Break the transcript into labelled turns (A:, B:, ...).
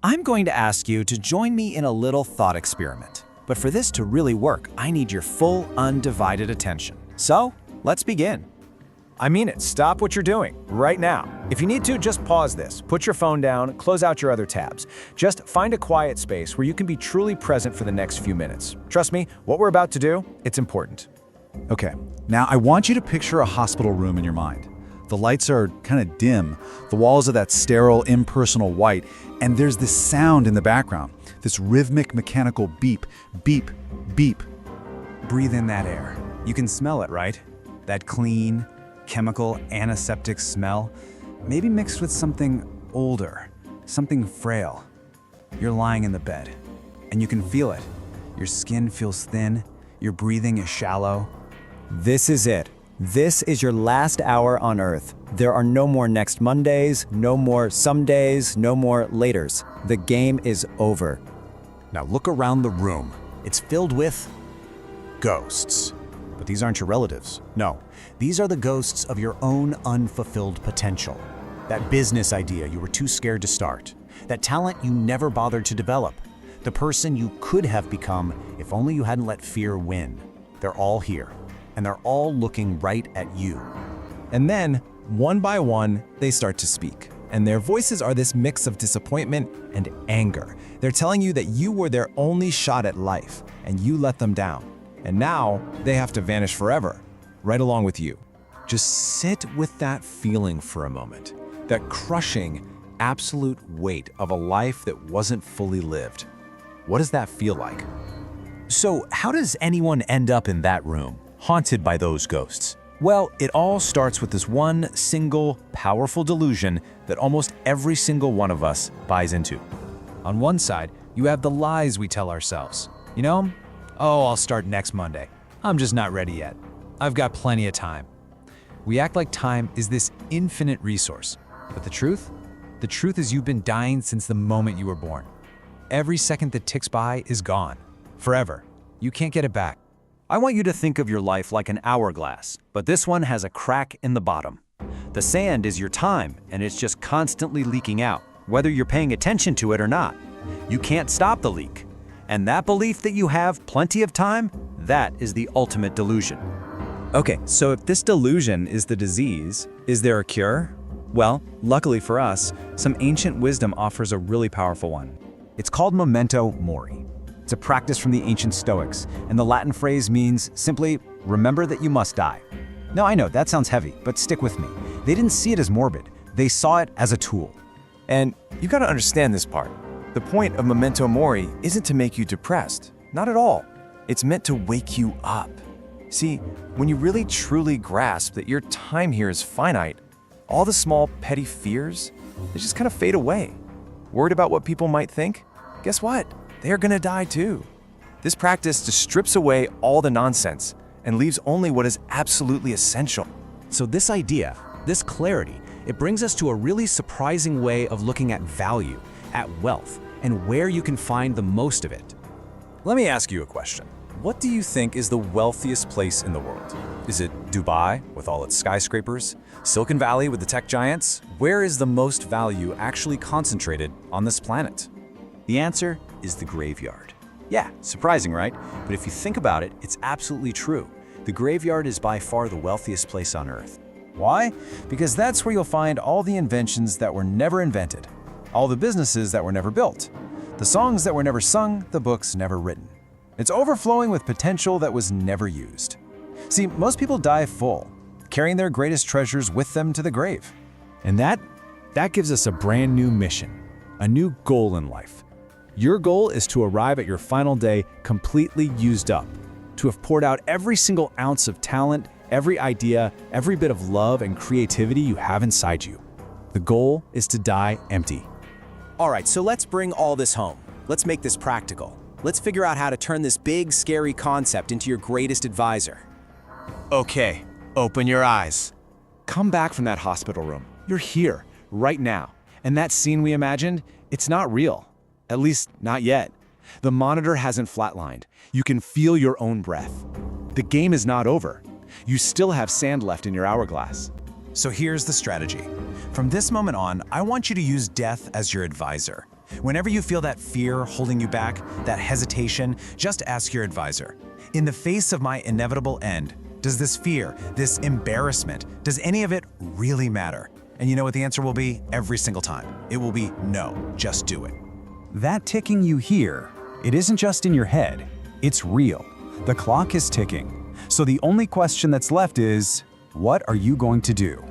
A: I'm going to ask you to join me in a little thought experiment. But for this to really work, I need your full, undivided attention. So, let's begin. I mean it, stop what you're doing, right now. If you need to, just pause this, put your phone down, close out your other tabs. Just find a quiet space where you can be truly present for the next few minutes. Trust me, what we're about to do, it's important.
B: Okay, now I want you to picture a hospital room in your mind. The lights are kind of dim, the walls are that sterile, impersonal white, and there's this sound in the background, this rhythmic mechanical beep, beep, beep.
A: Breathe in that air. You can smell it, right? That clean, chemical, antiseptic smell, maybe mixed with something older, something frail. You're lying in the bed, and you can feel it. Your skin feels thin, your breathing is shallow. This is it. This is your last hour on Earth. There are no more next Mondays, no more some days, no more laters. The game is over. Now look around the room. It's filled with ghosts. But these aren't your relatives. No, these are the ghosts of your own unfulfilled potential. That business idea you were too scared to start. That talent you never bothered to develop. The person you could have become if only you hadn't let fear win. They're all here. And they're all looking right at you.
C: And then, one by one, they start to speak. And their voices are this mix of disappointment and anger. They're telling you that you were their only shot at life, and you let them down. And now, they have to vanish forever, right along with you. Just sit with that feeling for a moment. That crushing, absolute weight of a life that wasn't fully lived. What does that feel like?
A: So, how does anyone end up in that room, haunted by those ghosts? Well, it all starts with this one single, powerful delusion that almost every single one of us buys into. On one side, you have the lies we tell ourselves. You know, oh, I'll start next Monday. I'm just not ready yet. I've got plenty of time. We act like time is this infinite resource. But the truth? The truth is you've been dying since the moment you were born. Every second that ticks by is gone. Forever. You can't get it back. I want you to think of your life like an hourglass, but this one has a crack in the bottom. The sand is your time, and it's just constantly leaking out, whether you're paying attention to it or not. You can't stop the leak. And that belief that you have plenty of time, that is the ultimate delusion. Okay, so if this delusion is the disease, is there a cure? Well, luckily for us, some ancient wisdom offers a really powerful one. It's called Memento Mori. It's a practice from the ancient Stoics, and the Latin phrase means simply, remember that you must die. Now I know, that sounds heavy, but stick with me. They didn't see it as morbid. They saw it as a tool.
C: And you gotta understand this part. The point of Memento Mori isn't to make you depressed. Not at all. It's meant to wake you up. See, when you really truly grasp that your time here is finite, all the small petty fears, they just kind of fade away. Worried about what people might think? Guess what? They're gonna die too. This practice just strips away all the nonsense and leaves only what is absolutely essential.
A: So this idea, this clarity, it brings us to a really surprising way of looking at value, at wealth, and where you can find the most of it.
C: Let me ask you a question. What do you think is the wealthiest place in the world? Is it Dubai with all its skyscrapers? Silicon Valley with the tech giants? Where is the most value actually concentrated on this planet?
A: The answer is the graveyard. Yeah, surprising, right? But if you think about it, it's absolutely true. The graveyard is by far the wealthiest place on Earth. Why? Because that's where you'll find all the inventions that were never invented, all the businesses that were never built, the songs that were never sung, the books never written. It's overflowing with potential that was never used. See, most people die full, carrying their greatest treasures with them to the grave. And that gives us a brand new mission, a new goal in life. Your goal is to arrive at your final day completely used up, to have poured out every single ounce of talent, every idea, every bit of love and creativity you have inside you. The goal is to die empty. All right, so let's bring all this home. Let's make this practical. Let's figure out how to turn this big, scary concept into your greatest advisor. Okay, open your eyes. Come back from that hospital room. You're here, right now. And that scene we imagined, it's not real. At least, not yet. The monitor hasn't flatlined. You can feel your own breath. The game is not over. You still have sand left in your hourglass. So here's the strategy. From this moment on, I want you to use death as your advisor. Whenever you feel that fear holding you back, that hesitation, just ask your advisor. In the face of my inevitable end, does this fear, this embarrassment, does any of it really matter? And you know what the answer will be every single time? It will be no, just do it.
D: That ticking you hear, it isn't just in your head, it's real. The clock is ticking. So the only question that's left is, what are you going to do?